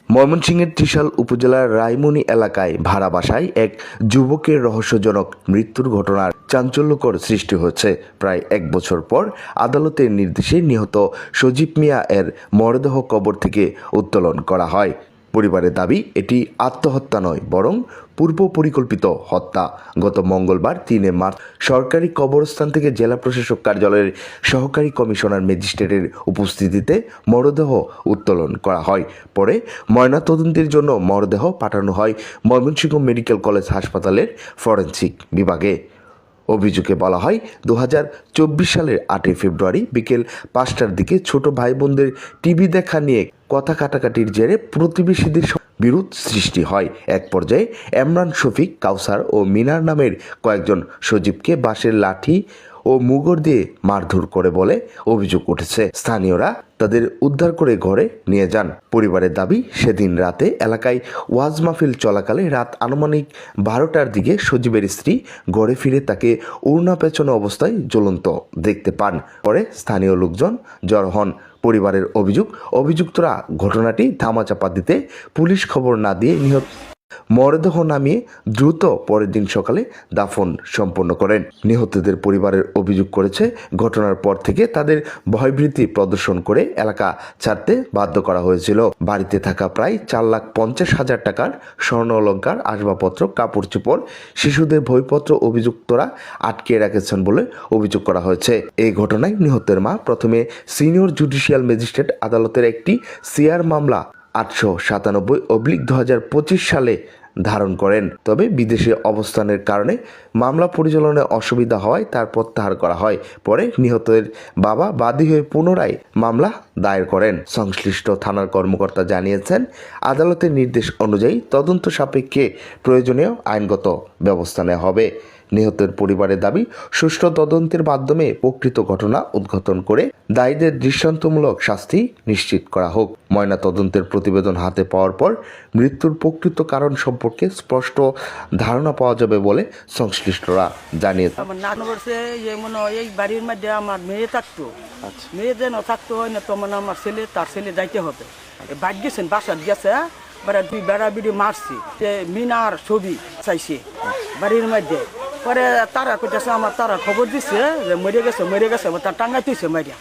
ময়মনসিংহের ত্রিশাল উপজেলার রায়মনি এলাকায় ভাড়া বাসায় এক যুবকের রহস্যজনক মৃত্যুর ঘটনার চাঞ্চল্যকর সৃষ্টি হয়েছে। প্রায় এক বছর পর আদালতের নির্দেশে নিহত সজীব মিয়া এর মরদেহ কবর থেকে উত্তোলন করা হয়। পরিবারের দাবি, এটি আত্মহত্যা নয়, বরং পূর্ব পরিকল্পিত হত্যা। গত মঙ্গলবার ৩ মার্চ সরকারি কবরস্থান থেকে জেলা প্রশাসক কার্যালয়ের সহকারী কমিশনার ম্যাজিস্ট্রেটের উপস্থিতিতে মরদেহ উত্তোলন করা হয়। পরে ময়নাতদন্তের জন্য মরদেহ পাঠানো হয় ময়মনসিংহ মেডিকেল কলেজ হাসপাতালের ফরেনসিক বিভাগে। অভিযোগে বলা হয়, 2024 সালের 8 ফেব্রুয়ারি বিকেল 5টার দিকে ছোট ভাই বোনদের টিভি দেখা নিয়ে কথা কাটাকাটির জেরে প্রতিবেশীদের বিরোধ সৃষ্টি হয়। এক পর্যায়ে এমরান, শফিক, কাউসার ও মিনার নামের কয়েকজন সজীবকে বাঁশের লাঠি ও মুগর দিয়ে মারধর করে বলে অভিযোগ উঠেছে। স্থানীয়রা তাদের উদ্ধার করে ঘরে নিয়ে যান। পরিবারের দাবি, সেদিন রাতে এলাকায় ওয়াজ মাহফিল চলাকালে রাত আনুমানিক 12টার দিকে সজীবের স্ত্রী ঘরে ফিরে তাকে ওড়না পেছনে অবস্থায় জ্বলন্ত দেখতে পান। পরে স্থানীয় লোকজন জড়ো হন। পরিবারের অভিযুক্তরা ঘটনাটি ধামাচাপা দিতে পুলিশ খবর না দিয়ে মরদেহ নামিয়ে দ্রুত পরের দিন সকালে দাফন সম্পন্ন করেন। নিহতদের পরিবারের অভিযোগ করেছে, ঘটনার পর থেকে তাদের ভয়ভীতি প্রদর্শন করে এলাকা ছাড়তে বাধ্য করা হয়েছিল। বাড়িতে থাকা প্রায় 4,50,000 টাকার স্বর্ণ অলংকার, আসবাবপত্র, কাপড় চোপড়, শিশুদের বইপত্র অভিযুক্তরা আটকে রেখেছেন বলে অভিযোগ করা হয়েছে। এই ঘটনায় নিহতের মা প্রথমে সিনিয়র জুডিশিয়াল ম্যাজিস্ট্রেট আদালতের একটি সিআর মামলা 897/2025 সালে ধারণ করেন। তবে বিদেশে অবস্থানের কারণে মামলা পরিচালনায় অসুবিধা হওয়ায় তার প্রত্যাহার করা হয়। পরে নিহতের বাবা বাদী হয়ে পুনরায় মামলা দায়ের করেন। সংশ্লিষ্ট থানার কর্মকর্তা জানিয়েছেন, আদালতের নির্দেশ অনুযায়ী তদন্ত সাপেক্ষে প্রয়োজনীয় আইনগত ব্যবস্থা নেওয়া হবে। নিহতের পরিবারের দাবি, সুষ্ঠু তদন্তের মাধ্যমে প্রকৃত ঘটনা উদ্ঘাটন করে দায়ীদের দৃষ্টান্তমূলক শাস্তি নিশ্চিত করা হোক। ময়না তদন্তের প্রতিবেদন হাতে পাওয়ার পর মৃত্যুর প্রকৃত কারণ সম্পর্কে স্পষ্ট ধারণা পাওয়া যাবে বলে সংশ্লিষ্টরা জানিয়েছেন। এই বাড়ির মধ্যে আমার মেয়ে থাকতো, মেয়ে যেন থাকতো হয় না, তোমার আমার ছেলে, তার ছেলে যাইতে হবে। বাদ গেছেন, বাসার গেছে, দুই বেড়া বিড়ি মারছি, মিনার ছবি চাইছে বাড়ির মধ্যে। পরে তারা কইতেছে, আমার তারা খবর দিচ্ছে যে মরে গেছে, তার টাঙ্গাই তুইছে মারিয়া।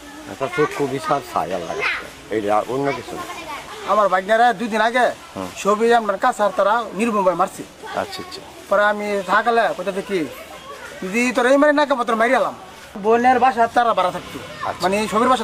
আমার বাগনারা 2 দিন আগে ছবি আমার কাছে তারা নির্মম মারছে। আচ্ছা আচ্ছা। পরে আমি থাকলে কোথা থেকে যদি তোর এই মারি না কেমন তোর মারি আলাম। বোনের বাসা তারা বাড়া থাকতো, মানে ছবির বাসা